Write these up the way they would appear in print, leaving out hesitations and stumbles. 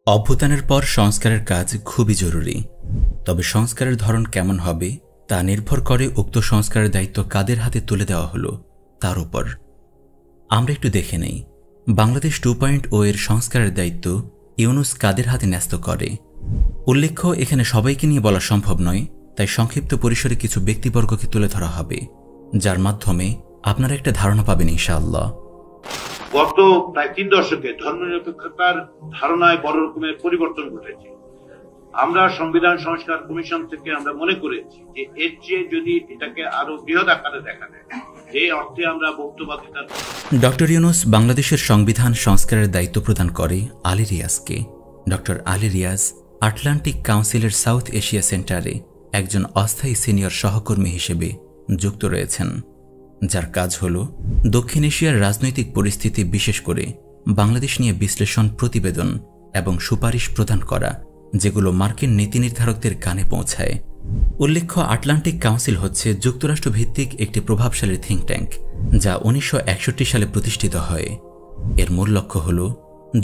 অভ্যুত্থানের পর সংস্কারের কাজ খুবই জরুরি। তবে সংস্কারের ধরন কেমন হবে তা নির্ভর করে উক্ত সংস্কারের দায়িত্ব কাদের হাতে তুলে দেওয়া হলো তার উপর। আমরা একটু দেখে নেই বাংলাদেশ 2.0 এর সংস্কারের দায়িত্ব ইউনূস কাদের হাতে ন্যস্ত করে। উল্লেখ্য, এখানে সবাইকে নিয়ে বলা সম্ভব নয়, তাই সংক্ষিপ্ত পরিসরে কিছু ব্যক্তিবর্গকে তুলে ধরা হবে, যার মাধ্যমে আপনারা একটা ধারণা পাবেন ইনশাআল্লাহ। গত প্রায় 3 দশকে ধর্মনিরপেক্ষতার ধারণায় বড় রকমের পরিবর্তন ঘটেছে। আমরা সংবিধান সংস্কার কমিশন থেকে আমরা মনে করেছি যে এর চেয়ে যদি এটাকে আরো বৃহৎ আকারে দেখা যায়, যে অর্থে আমরা বক্তব্যতা। ডক্টর ইউনূস বাংলাদেশের সংবিধান সংস্কারের দায়িত্ব প্রদান করে আলী রিয়াজকে। ডক্টর আলী রিয়াজ আটলান্টিক কাউন্সিলের সাউথ এশিয়া সেন্টারে একজন অস্থায়ী সিনিয়র সহকর্মী হিসেবে যুক্ত রয়েছেন, যার কাজ হল দক্ষিণ এশিয়ার রাজনৈতিক পরিস্থিতি, বিশেষ করে বাংলাদেশ নিয়ে বিশ্লেষণ, প্রতিবেদন এবং সুপারিশ প্রদান করা, যেগুলো মার্কিন নীতি নির্ধারকদের কানে পৌঁছায়। উল্লেখ্য, আটলান্টিক কাউন্সিল হচ্ছে যুক্তরাষ্ট্র ভিত্তিক একটি প্রভাবশালী থিঙ্ক ট্যাঙ্ক, যা 1961 সালে প্রতিষ্ঠিত হয়। এর মূল লক্ষ্য হল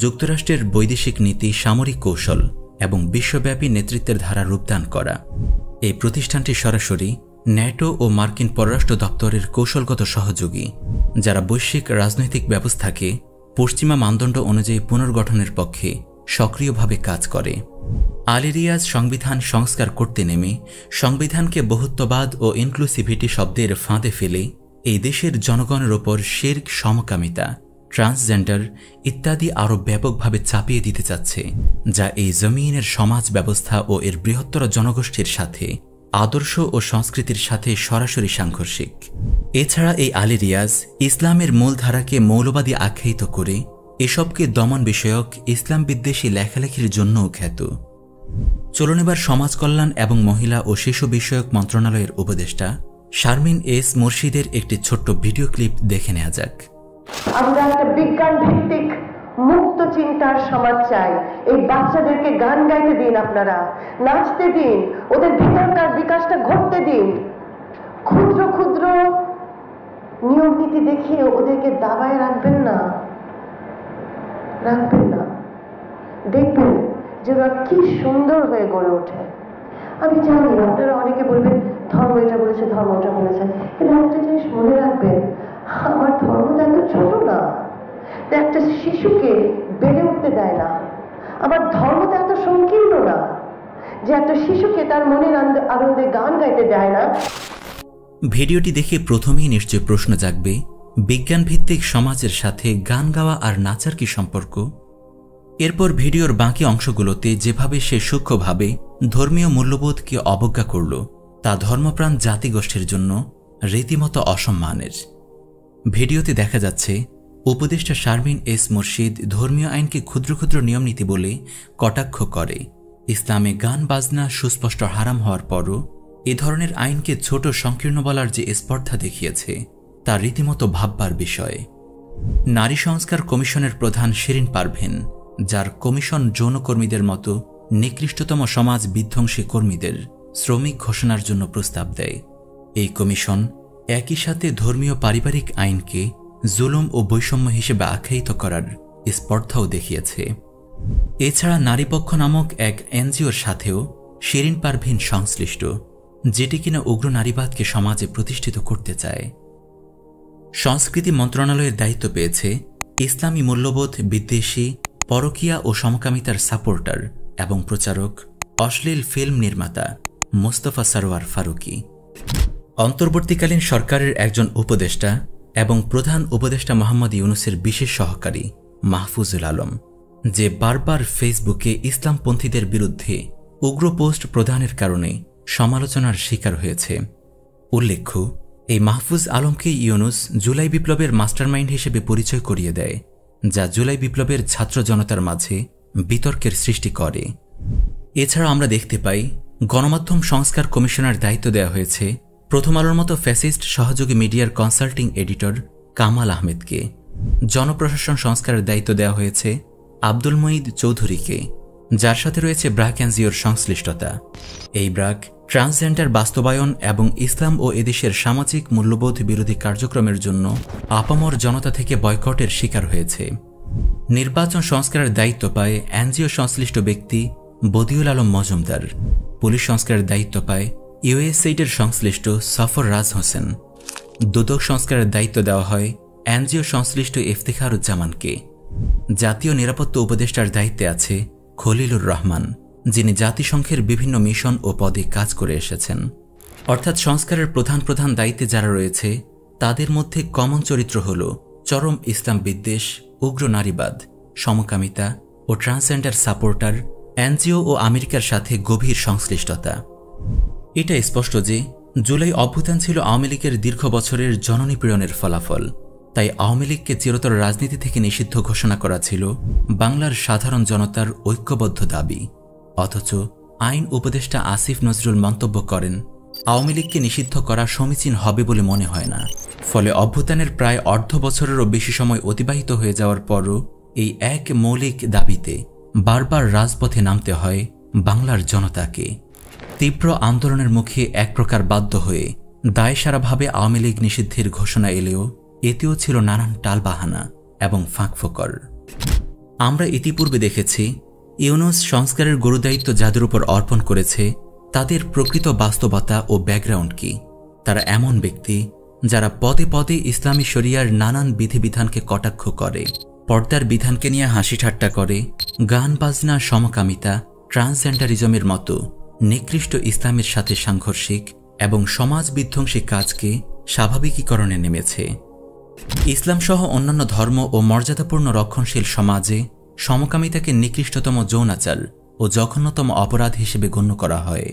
যুক্তরাষ্ট্রের বৈদেশিক নীতি, সামরিক কৌশল এবং বিশ্বব্যাপী নেতৃত্বের ধারা রূপদান করা। এই প্রতিষ্ঠানটি সরাসরি ন্যাটো ও মার্কিন পররাষ্ট্র দপ্তরের কৌশলগত সহযোগী, যারা বৈশ্বিক রাজনৈতিক ব্যবস্থাকে পশ্চিমা মানদণ্ড অনুযায়ী পুনর্গঠনের পক্ষে সক্রিয়ভাবে কাজ করে। আলী রিয়াজ সংবিধান সংস্কার করতে নেমে সংবিধানকে বহুত্ববাদ ও ইনক্লুসিভিটি শব্দের ফাঁদে ফেলে এই দেশের জনগণের ওপর শিরক, সমকামিতা, ট্রান্সজেন্ডার ইত্যাদি আরও ব্যাপকভাবে চাপিয়ে দিতে চাচ্ছে, যা এই জমিনের সমাজ ব্যবস্থা ও এর বৃহত্তর জনগোষ্ঠীর সাথে, আদর্শ ও সংস্কৃতির সাথে সরাসরি সাংঘর্ষিক। এছাড়া এই আলী রিয়াজ ইসলামের মূলধারাকে মৌলবাদী আখ্যায়িত করে এসবকে দমন বিষয়ক ইসলাম বিদ্বেষী লেখালেখির জন্যও খ্যাত। চলুন এবার সমাজ কল্যাণ এবং মহিলা ও শিশু বিষয়ক মন্ত্রণালয়ের উপদেষ্টা শারমিন এস মুর্শিদের একটি ছোট্ট ভিডিও ক্লিপ দেখে নেওয়া যাক। আমরা একটা বিজ্ঞান ভিত্তিক মুক্ত চিন্তার সমাজ চাই। এই বাচ্চাদেরকে গান গাইতে দিন, আপনারা নাচতে দিন, ওদের ভিতরকার বিকাশটা ঘটতে দিন। ক্ষুদ্র ক্ষুদ্র নিয়ম নীতি দেখিয়ে ওদেরকে দাবায় রাখবেন না। দেখবেন যে ওরা কি সুন্দর হয়ে গড়ে ওঠে। আমি জানি আপনারা অনেকে বলবেন ধর্ম এটা বলেছে, ধর্ম ওটা বলেছে, কিন্তু একটা জিনিস মনে রাখবেন, আমার ধর্ম তো এত ছোট না, একটা শিশুকে বেড়ে উঠতে দেয় না। আমার ধর্ম তো এত সংকীর্ণ না যে একটা শিশুকে তার মনের আনন্দে গান গাইতে দেয় না। ভিডিওটি দেখে প্রথমেই নিশ্চয় প্রশ্ন জাগবে, বিজ্ঞানভিত্তিক সমাজের সাথে গান গাওয়া আর নাচার কি সম্পর্ক? এরপর ভিডিওর বাকি অংশগুলোতে যেভাবে সে সূক্ষ্মভাবে ধর্মীয় মূল্যবোধকে অবজ্ঞা করল, তা ধর্মপ্রাণ জাতিগোষ্ঠীর জন্য রীতিমতো অসম্মানের। ভিডিওতে দেখা যাচ্ছে উপদেষ্টা শারমিন এস মুর্শিদ ধর্মীয় আইনকে ক্ষুদ্র ক্ষুদ্র নিয়মনীতি বলে কটাক্ষ করে। ইসলামে গান বাজনা সুস্পষ্ট হারাম হওয়ার পরও এ ধরনের আইনকে ছোট সংকীর্ণ বলার যে স্পর্ধা দেখিয়েছে, তা রীতিমতো ভাববার বিষয়। নারী সংস্কার কমিশনের প্রধান শিরিন পারভীন, যার কমিশন যৌনকর্মীদের মতো নিকৃষ্টতম সমাজ বিধ্বংসী কর্মীদের শ্রমিক ঘোষণার জন্য প্রস্তাব দেয়। এই কমিশন একই সাথে ধর্মীয় পারিবারিক আইনকে জুলুম ও বৈষম্য হিসেবে আখ্যায়িত করার স্পর্ধাও দেখিয়েছে। এছাড়া নারীপক্ষ নামক এক এনজিওর সাথেও শিরিন পারভীন সংশ্লিষ্ট, যেটি কিনা উগ্র নারীবাদকে সমাজে প্রতিষ্ঠিত করতে চায়। সংস্কৃতি মন্ত্রণালয়ের দায়িত্ব পেয়েছে ইসলামী মূল্যবোধ বিদ্বেষী, পরকীয়া ও সমকামিতার সাপোর্টার এবং প্রচারক, অশ্লীল ফিল্ম নির্মাতা মোস্তফা সরওয়ার ফারুকী। অন্তর্বর্তীকালীন সরকারের একজন উপদেষ্টা এবং প্রধান উপদেষ্টা মোহাম্মদ ইউনূসের বিশেষ সহকারী মাহফুজুল আলম, যে বারবার ফেসবুকে ইসলামপন্থীদের বিরুদ্ধে উগ্র পোস্ট প্রদানের কারণে সমালোচনার শিকার হয়েছে। উল্লেখ্য, এই মাহফুজ আলমকে ইউনূস জুলাই বিপ্লবের মাস্টারমাইন্ড হিসেবে পরিচয় করিয়ে দেয়, যা জুলাই বিপ্লবের ছাত্র জনতার মাঝে বিতর্কের সৃষ্টি করে। এছাড়া আমরা দেখতে পাই গণমাধ্যম সংস্কার কমিশনার দায়িত্ব দেওয়া হয়েছে প্রথম আলোর মতো ফ্যাসিস্ট সহযোগী মিডিয়ার কনসাল্টিং এডিটর কামাল আহমেদকে। জনপ্রশাসন সংস্কারের দায়িত্ব দেওয়া হয়েছে আব্দুল মঈদ চৌধুরীকে, যার সাথে রয়েছে ব্র্যাক এনজিওর সংশ্লিষ্টতা। এই ব্র্যাক ট্রান্সজেন্ডার বাস্তবায়ন এবং ইসলাম ও এদেশের সামাজিক মূল্যবোধ বিরোধী কার্যক্রমের জন্য আপামর জনতা থেকে বয়কটের শিকার হয়েছে। নির্বাচন সংস্কারের দায়িত্ব পায় এনজিও সংশ্লিষ্ট ব্যক্তি বদিউল আলম মজুমদার। পুলিশ সংস্কারের দায়িত্ব পায় ইউএসএইডের সংশ্লিষ্ট সফর রাজ হোসেন। দুদক সংস্কারের দায়িত্ব দেওয়া হয় এনজিও সংশ্লিষ্ট ইফতিখারুজ্জামানকে। জাতীয় নিরাপত্তা উপদেষ্টার দায়িত্বে আছে খলিলুর রহমান, যিনি জাতিসংঘের বিভিন্ন মিশন ও পদে কাজ করে এসেছেন। অর্থাৎ সংস্কারের প্রধান প্রধান দায়িত্বে যারা রয়েছে তাদের মধ্যে কমন চরিত্র হল চরম ইসলাম বিদ্বেষ, উগ্র নারীবাদ, সমকামিতা ও ট্রান্সজেন্ডার সাপোর্টার, এনজিও ও আমেরিকার সাথে গভীর সংশ্লিষ্টতা। এটা স্পষ্ট যে জুলাই অভ্যুত্থান ছিল আওয়ামী লীগের দীর্ঘ বছরের জননিপীড়নের ফলাফল। তাই আওয়ামী লীগকে চিরতর রাজনীতি থেকে নিষিদ্ধ ঘোষণা করা ছিল বাংলার সাধারণ জনতার ঐক্যবদ্ধ দাবি। অথচ আইন উপদেষ্টা আসিফ নজরুল মন্তব্য করেন, আওয়ামী লীগকে নিষিদ্ধ করা সমীচীন হবে বলে মনে হয় না। ফলে অভ্যুত্থানের প্রায় অর্ধ বছরেরও বেশি সময় অতিবাহিত হয়ে যাওয়ার পরও এই এক মৌলিক দাবিতে বারবার রাজপথে নামতে হয় বাংলার জনতাকে। তীব্র আন্দোলনের মুখে এক প্রকার বাধ্য হয়ে দায়সারাভাবে আওয়ামী লীগ নিষিদ্ধের ঘোষণা এলেও এতেও ছিল নানান টালবাহানা এবং ফাঁকফোকর। আমরা ইতিপূর্বে দেখেছি ইউনূস সংস্কারের গুরুদায়িত্ব যাদের উপর অর্পণ করেছে তাদের প্রকৃত বাস্তবতা ও ব্যাকগ্রাউন্ড কি। তারা এমন ব্যক্তি যারা পদে পদে ইসলামী শরিয়ার নানান বিধিবিধানকে কটাক্ষ করে, পর্দার বিধানকে নিয়ে হাসি ঠাট্টা করে, গান বাজনা, সমকামিতা, ট্রান্সজেন্ডারিজমের মতো নিকৃষ্ট ইসলামের সাথে সাংঘর্ষিক এবং সমাজ বিধ্বংসী কাজকে স্বাভাবিকীকরণে নেমেছে। ইসলাম সহ অন্যান্য ধর্ম ও মর্যাদাপূর্ণ রক্ষণশীল সমাজে সমকামিতাকে নিকৃষ্টতম যৌনাচার ও জঘন্যতম অপরাধ হিসেবে গণ্য করা হয়।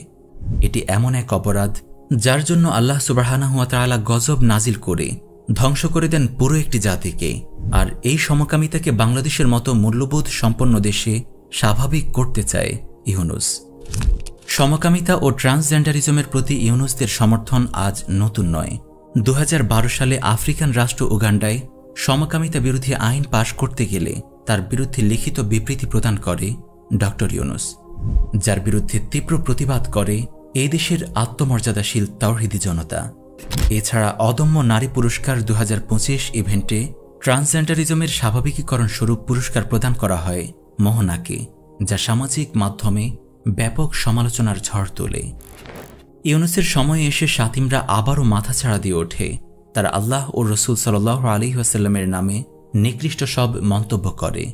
এটি এমন এক অপরাধ যার জন্য আল্লাহ সুবহানাহু ওয়া তাআলা গজব নাজিল করে ধ্বংস করে দেন পুরো একটি জাতিকে। আর এই সমকামিতাকে বাংলাদেশের মতো মূল্যবোধ সম্পন্ন দেশে স্বাভাবিক করতে চায় ইউনূস। সমকামিতা ও ট্রান্সজেন্ডারিজমের প্রতি ইউনূসদের সমর্থন আজ নতুন নয়। 2012 সালে আফ্রিকান রাষ্ট্র উগান্ডায় সমকামিতা বিরোধী আইন পাশ করতে গেলে তার বিরুদ্ধে লিখিত বিবৃতি প্রদান করে ডক্টর ইউনূস, যার বিরুদ্ধে তীব্র প্রতিবাদ করে এই দেশের আত্মমর্যাদাশীল তাওহীদি জনতা। এছাড়া অদম্য নারী পুরস্কার 2025 ইভেন্টে ট্রান্সজেন্ডারিজমের স্বাভাবিকীকরণ স্বরূপ পুরস্কার প্রদান করা হয় মোহনাকে, যা সামাজিক মাধ্যমে ব্যাপক সমালোচনার ঝড় তোলে। ইউনূসের সময়ে এসে শাতিমরা আবারও মাথাছাড়া দিয়ে ওঠে। তারা আল্লাহ ও রসুল সাল্লাল্লাহু আলাইহি ওয়াসাল্লামের নামে নিকৃষ্ট সব মন্তব্য করে,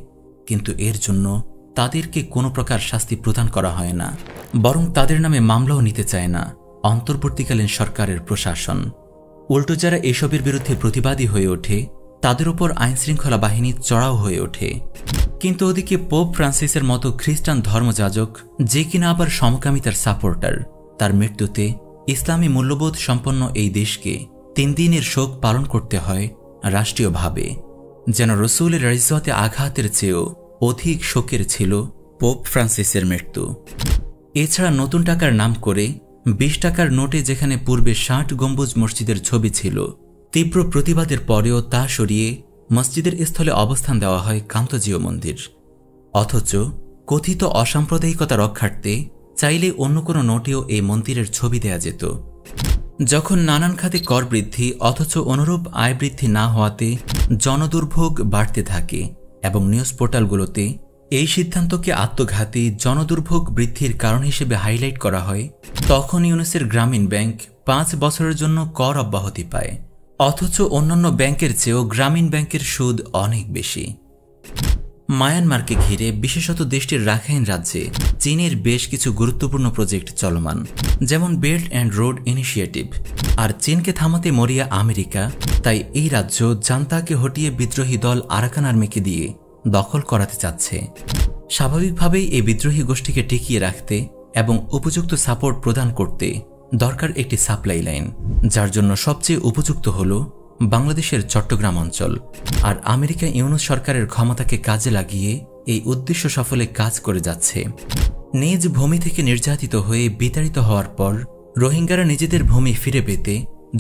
কিন্তু এর জন্য তাদেরকে কোনো প্রকার শাস্তি প্রদান করা হয় না, বরং তাদের নামে মামলাও নিতে চায় না অন্তর্বর্তীকালীন সরকারের প্রশাসন। উল্টো যারা এসবের বিরুদ্ধে প্রতিবাদী হয়ে ওঠে তাদের উপর আইনশৃঙ্খলা বাহিনী চড়াও হয়ে ওঠে। কিন্তু ওদিকে পোপ ফ্রান্সিসের মতো খ্রিস্টান ধর্মযাজক, যে কিনা আবার সমকামিতার সাপোর্টার, তার মৃত্যুতে ইসলামী মূল্যবোধ সম্পন্ন এই দেশকে 3 দিনের শোক পালন করতে হয় রাষ্ট্রীয়ভাবে। যেন রসুলের ইজ্জতে আঘাতের চেয়েও অধিক শোকের ছিল পোপ ফ্রান্সিসের মৃত্যু। এছাড়া নতুন টাকার নাম করে 20 টাকার নোটে যেখানে পূর্বে 60 গম্বুজ মসজিদের ছবি ছিল, তীব্র প্রতিবাদের পরেও তা সরিয়ে মসজিদের স্থলে অবস্থান দেওয়া হয় কান্তজিও মন্দির। অথচ কথিত অসাম্প্রদায়িকতা রক্ষার্থে চাইলে অন্য কোনো নোটেও এই মন্দিরের ছবি দেয়া যেত। যখন নানান খাতে কর বৃদ্ধি অথচ অনুরূপ আয় বৃদ্ধি না হওয়াতে জনদুর্ভোগ বাড়তে থাকে এবং নিউজ পোর্টালগুলোতে এই সিদ্ধান্তকে আত্মঘাতী জনদুর্ভোগ বৃদ্ধির কারণ হিসেবে হাইলাইট করা হয়, তখন ইউনূসের গ্রামীণ ব্যাংক 5 বছরের জন্য কর অব্যাহতি পায়। অথচ অন্যান্য ব্যাংকের চেয়েও গ্রামীণ ব্যাংকের সুদ অনেক বেশি। মায়ানমারকে ঘিরে বিশেষত দেশটির রাখাইন রাজ্যে চীনের বেশ কিছু গুরুত্বপূর্ণ প্রজেক্ট চলমান, যেমন বেল্ট অ্যান্ড রোড ইনিশিয়েটিভ। আর চীনকে থামাতে মরিয়া আমেরিকা, তাই এই রাজ্য জান্তাকে হটিয়ে বিদ্রোহী দল আরাকান আর্মিকে দিয়ে দখল করাতে চাচ্ছে। স্বাভাবিকভাবেই এই বিদ্রোহী গোষ্ঠীকে টিকিয়ে রাখতে এবং উপযুক্ত সাপোর্ট প্রদান করতে দরকার একটি সাপ্লাই লাইন, যার জন্য সবচেয়ে উপযুক্ত হল বাংলাদেশের চট্টগ্রাম অঞ্চল। আর আমেরিকা ইউনূস সরকারের ক্ষমতাকে কাজে লাগিয়ে এই উদ্দেশ্য সফলে কাজ করে যাচ্ছে। নিজ ভূমি থেকে নির্যাতিত হয়ে বিতাড়িত হওয়ার পর রোহিঙ্গারা নিজেদের ভূমি ফিরে পেতে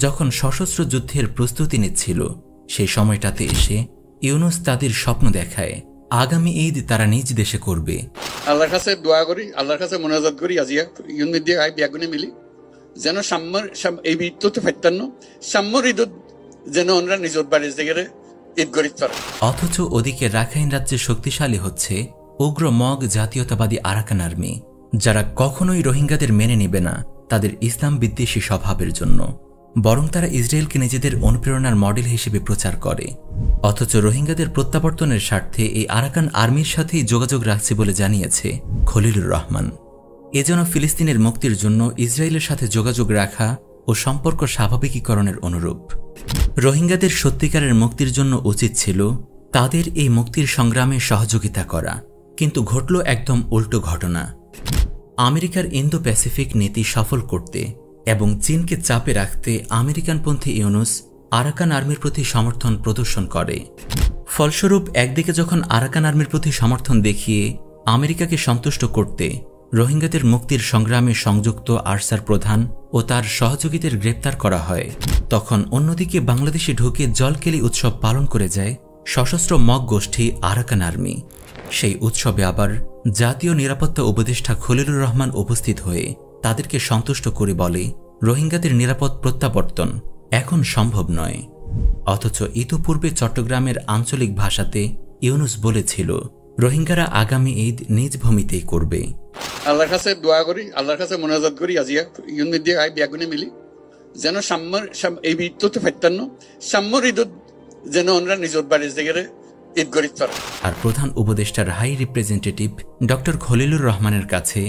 যখন সশস্ত্র যুদ্ধের প্রস্তুতি নিচ্ছিল, সেই সময়টাতে এসে ইউনূস তাদের স্বপ্ন দেখায় আগামী ঈদ তারা নিজ দেশে করবে। আল্লাহর কাছে দোয়া করি, আল্লাহর কাছে মোনাজাত করি, আজিয়া ইউনিট দিয়ে বিয়াগুনে মিলি যেন সাম্যর এই ঈদ তো ফাইতান্ন সাম্যর ঈদ যেন আমরা নিজের বাড়ির জায়গায় ঈদ গরিব তারা। অথচ ওদিকে রাখাইন রাজ্যে শক্তিশালী হচ্ছে উগ্র মগ জাতীয়তাবাদী আরাকান আর্মি, যারা কখনোই রোহিঙ্গাদের মেনে নেবে না তাদের ইসলাম বিদ্বেষী স্বভাবের জন্য, বরং তারা ইসরায়েলকে নিজেদের অনুপ্রেরণার মডেল হিসেবে প্রচার করে। অথচ রোহিঙ্গাদের প্রত্যাবর্তনের স্বার্থে এই আরাকান আর্মির সাথেই যোগাযোগ রাখছে বলে জানিয়েছে খলিলুর রহমান। এজন্য ফিলিস্তিনের মুক্তির জন্য ইসরায়েলের সাথে যোগাযোগ রাখা ও সম্পর্ক স্বাভাবিকীকরণের অনুরূপ। রোহিঙ্গাদের সত্যিকারের মুক্তির জন্য উচিত ছিল তাদের এই মুক্তির সংগ্রামে সহযোগিতা করা, কিন্তু ঘটল একদম উল্টো ঘটনা। আমেরিকার ইন্দো প্যাসিফিক নীতি সফল করতে এবং চীনকে চাপে রাখতে আমেরিকানপন্থী ইউনুস আরাকান আর্মির প্রতি সমর্থন প্রদর্শন করে। ফলস্বরূপ একদিকে যখন আরাকান আর্মির প্রতি সমর্থন দেখিয়ে আমেরিকাকে সন্তুষ্ট করতে রোহিঙ্গাদের মুক্তির সংগ্রামে সংযুক্ত আরসার প্রধান ও তার সহযোগীদের গ্রেপ্তার করা হয়, তখন অন্যদিকে বাংলাদেশে ঢুকে জলকেলি উৎসব পালন করে যায় সশস্ত্র মগ গোষ্ঠী আরাকান আর্মি। সেই উৎসবে আবার জাতীয় নিরাপত্তা উপদেষ্টা খলিলুর রহমান উপস্থিত হয়ে তাদেরকে সন্তুষ্ট করে বলে রোহিঙ্গাদের নিরাপদ প্রত্যাবর্তন এখন সম্ভব নয়। অথচ ইতোপূর্বে চট্টগ্রামের আঞ্চলিক ভাষাতে ইউনুস বলেছিল রোহিঙ্গারা আগামী ঈদ নিজ ভূমিতেই করবে। আল্লাহর কাছে দোয়া করি, আল্লাহর কাছে মোনাজাত করি আজিয়া ইউনিট দিয়ে আই ব্যাগুনে মিলি যেন সাম্যর এই ঈদ তো ফাইতান্ন সাম্যর ঈদ যেন আমরা নিজের বাড়ির জায়গায় ঈদ গরিব তারা। আর প্রধান উপদেষ্টার হাই রিপ্রেজেন্টেটিভ ডক্টর খলিলুর রহমানের কাছে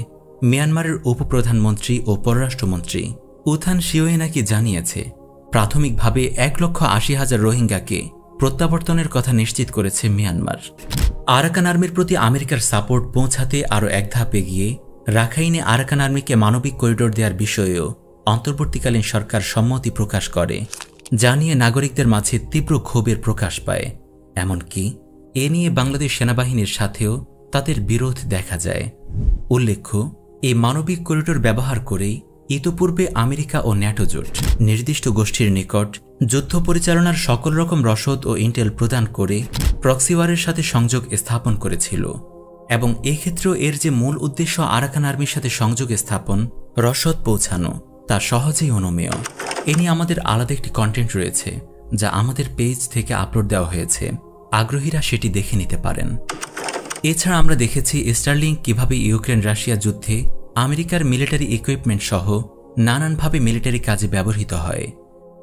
মিয়ানমারের উপপ্রধানমন্ত্রী ও পররাষ্ট্রমন্ত্রী উথান শিওয়ে নাকি জানিয়েছে প্রাথমিকভাবে 1,80,000 রোহিঙ্গাকে প্রত্যাবর্তনের কথা নিশ্চিত করেছে মিয়ানমার। আরাকান আর্মির প্রতি আমেরিকার সাপোর্ট পৌঁছাতে আরও এক ধাপ এগিয়ে রাখাইনে আরাকান আর্মিকে মানবিক করিডোর দেওয়ার বিষয়েও অন্তর্বর্তীকালীন সরকার সম্মতি প্রকাশ করে, যা নিয়ে নাগরিকদের মাঝে তীব্র ক্ষোভের প্রকাশ পায়। এমনকি এ নিয়ে বাংলাদেশ সেনাবাহিনীর সাথেও তাদের বিরোধ দেখা যায়। উল্লেখ্য, এই মানবিক করিডোর ব্যবহার করেই ইতোপূর্বে আমেরিকা ও ন্যাটো জোট নির্দিষ্ট গোষ্ঠীর নিকট যুদ্ধ পরিচালনার সকল রকম রসদ ও ইন্টেল প্রদান করে প্রক্সিওয়ারের সাথে সংযোগ স্থাপন করেছিল, এবং এক্ষেত্রেও এর যে মূল উদ্দেশ্য আরাকান আর্মির সাথে সংযোগ স্থাপন, রসদ পৌঁছানো, তা সহজেই অনুমেয়। এ নিয়ে আমাদের আলাদা একটি কন্টেন্ট রয়েছে যা আমাদের পেজ থেকে আপলোড দেওয়া হয়েছে, আগ্রহীরা সেটি দেখে নিতে পারেন। এছাড়া আমরা দেখেছি স্টারলিংক কিভাবে ইউক্রেন রাশিয়া যুদ্ধে আমেরিকার মিলিটারি ইকুইপমেন্ট সহ নানানভাবে মিলিটারি কাজে ব্যবহৃত হয়।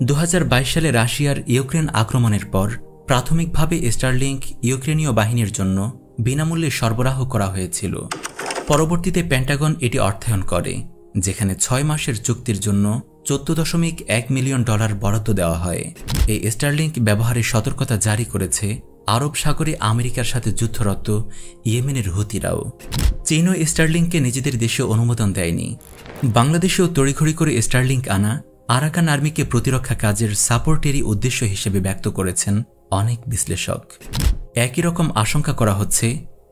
2022 সালে রাশিয়ার ইউক্রেন আক্রমণের পর প্রাথমিকভাবে স্টারলিংক ইউক্রেনীয় বাহিনীর জন্য বিনামূল্যে সরবরাহ করা হয়েছিল। পরবর্তীতে পেন্টাগন এটি অর্থায়ন করে, যেখানে 6 মাসের চুক্তির জন্য $14.1 মিলিয়ন বরাদ্দ দেওয়া হয়। এই স্টারলিংক ব্যবহারের সতর্কতা জারি করেছে আরব সাগরে আমেরিকার সাথে যুদ্ধরত ইয়েমেনের হুতিরাও। চীনও স্টারলিংককে নিজেদের দেশে অনুমোদন দেয়নি। বাংলাদেশেও তড়িঘড়ি করে স্টারলিংক আনা আরাকান আর্মিকে প্রতিরক্ষা কাজের সাপোর্টেরই উদ্দেশ্য হিসেবে ব্যক্ত করেছেন অনেক বিশ্লেষক। একই রকম আশঙ্কা করা হচ্ছে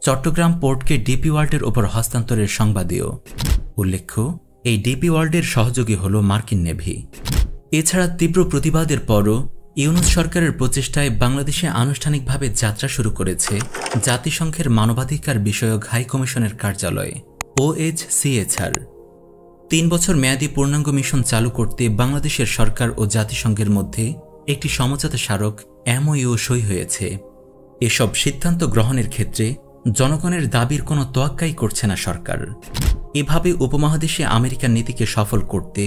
চট্টগ্রাম পোর্টকে ডিপি ওয়ার্ল্ডের ওপর হস্তান্তরের সংবাদেও। উল্লেখ্য, এই ডিপি ওয়ার্ল্ডের সহযোগী হল মার্কিন নেভি। এছাড়া তীব্র প্রতিবাদের পরও ইউনুস সরকারের প্রচেষ্টায় বাংলাদেশে আনুষ্ঠানিকভাবে যাত্রা শুরু করেছে জাতিসংঘের মানবাধিকার বিষয়ক হাই কমিশনের কার্যালয় OHCHR। 3 বছর মেয়াদী পূর্ণাঙ্গ মিশন চালু করতে বাংলাদেশের সরকার ও জাতিসংঘের মধ্যে একটি সমঝোতা স্মারক MOU সই হয়েছে। এসব সিদ্ধান্ত গ্রহণের ক্ষেত্রে জনগণের দাবির কোনো তোয়াক্কাই করছে না সরকার। এভাবে উপমহাদেশে আমেরিকার নীতিকে সফল করতে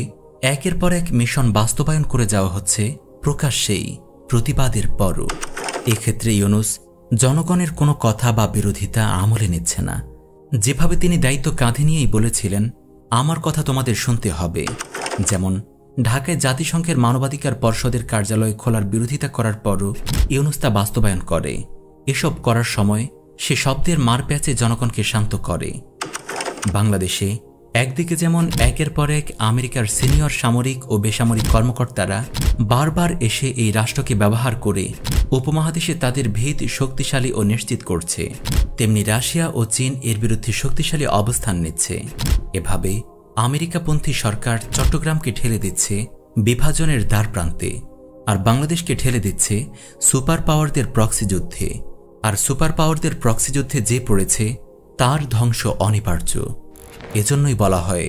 একের পর এক মিশন বাস্তবায়ন করে যাওয়া হচ্ছে প্রকাশ্যেই প্রতিবাদের পরও। এক্ষেত্রে ইউনুস জনগণের কোনো কথা বা বিরোধিতা আমলে নিচ্ছে না। যেভাবে তিনি দায়িত্ব কাঁধে নিয়েই বলেছিলেন, আমার কথা তোমাদের শুনতে হবে। যেমন ঢাকায় জাতিসংঘের মানবাধিকার পর্ষদের কার্যালয় খোলার বিরোধিতা করার পরও ইউনুস তা বাস্তবায়ন করে। এসব করার সময় সে শব্দের মারপ্যাচে জনগণকে শান্ত করে। বাংলাদেশে একদিকে যেমন একের পর এক আমেরিকার সিনিয়র সামরিক ও বেসামরিক কর্মকর্তারা বারবার এসে এই রাষ্ট্রকে ব্যবহার করে উপমহাদেশে তাদের ভিত শক্তিশালী ও নিশ্চিত করছে, তেমনি রাশিয়া ও চীন এর বিরুদ্ধে শক্তিশালী অবস্থান নিচ্ছে। এভাবে আমেরিকাপন্থী সরকার চট্টগ্রামকে ঠেলে দিচ্ছে বিভাজনের দ্বার প্রান্তে, আর বাংলাদেশকে ঠেলে দিচ্ছে সুপার পাওয়ারদের প্রক্সি যুদ্ধে। আর সুপার পাওয়ারদের প্রক্সি যুদ্ধে যে পড়েছে তার ধ্বংস অনিবার্য। এজন্যই বলা হয়,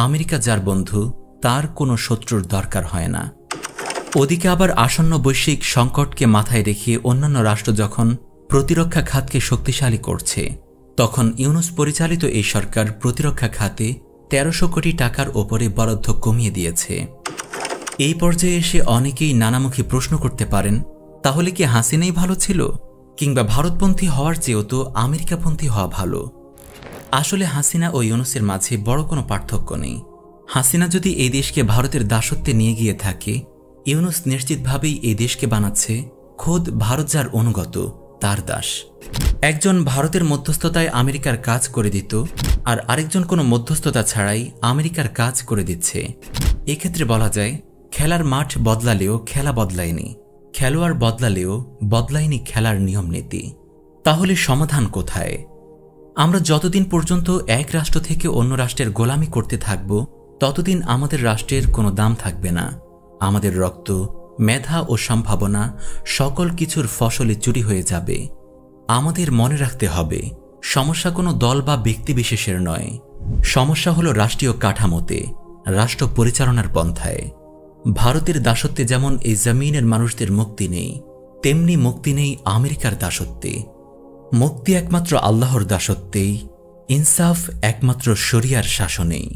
আমেরিকা যার বন্ধু তার কোনো শত্রুর দরকার হয় না। ওদিকে আবার আসন্ন বৈশ্বিক সংকটকে মাথায় রেখে অন্যান্য রাষ্ট্র যখন প্রতিরক্ষা খাতকে শক্তিশালী করছে, তখন ইউনূস পরিচালিত এই সরকার প্রতিরক্ষা খাতে ১৩০০ কোটি টাকার ওপরে বরাদ্দ কমিয়ে দিয়েছে। এই পর্যায়ে এসে অনেকেই নানামুখী প্রশ্ন করতে পারেন, তাহলে কি হাসিনাই ভালো ছিল, কিংবা ভারতপন্থী হওয়ার চেয়েও তো আমেরিকাপন্থী হওয়া ভালো? আসলে হাসিনা ও ইউনূসের মাঝে বড় কোনো পার্থক্য নেই। হাসিনা যদি এই দেশকে ভারতের দাসত্বে নিয়ে গিয়ে থাকে, ইউনূস নিশ্চিতভাবেই এই দেশকে বানাচ্ছে খোদ ভারত যার অনুগত, তার দাস। একজন ভারতের মধ্যস্থতায় আমেরিকার কাজ করে দিত, আর আরেকজন কোনো মধ্যস্থতা ছাড়াই আমেরিকার কাজ করে দিচ্ছে। এক্ষেত্রে বলা যায়, খেলার মাঠ বদলালেও খেলা বদলায়নি, খেলোয়াড় বদলালেও বদলায়নি খেলার নিয়ম নীতি। তাহলে সমাধান কোথায়? আমরা যতদিন পর্যন্ত এক রাষ্ট্র থেকে অন্য রাষ্ট্রের গোলামি করতে থাকব, ততদিন আমাদের রাষ্ট্রের কোনো দাম থাকবে না। আমাদের রক্ত, মেধা ও সম্ভাবনা সকল কিছুর ফসলে চুরি হয়ে যাবে। আমাদের মনে রাখতে হবে, সমস্যা কোনো দল বা ব্যক্তিবিশেষের নয়, সমস্যা হলো রাষ্ট্রীয় কাঠামোতে, রাষ্ট্র পরিচালনার পন্থায়। ভারতের দাসত্বে যেমন এই জমিনের মানুষদের মুক্তি নেই, তেমনি মুক্তি নেই আমেরিকার দাসত্বে। মুক্তি একমাত্র আল্লাহর দাসত্বেই, ইনসাফ একমাত্র শরিয়ার শাসনেই।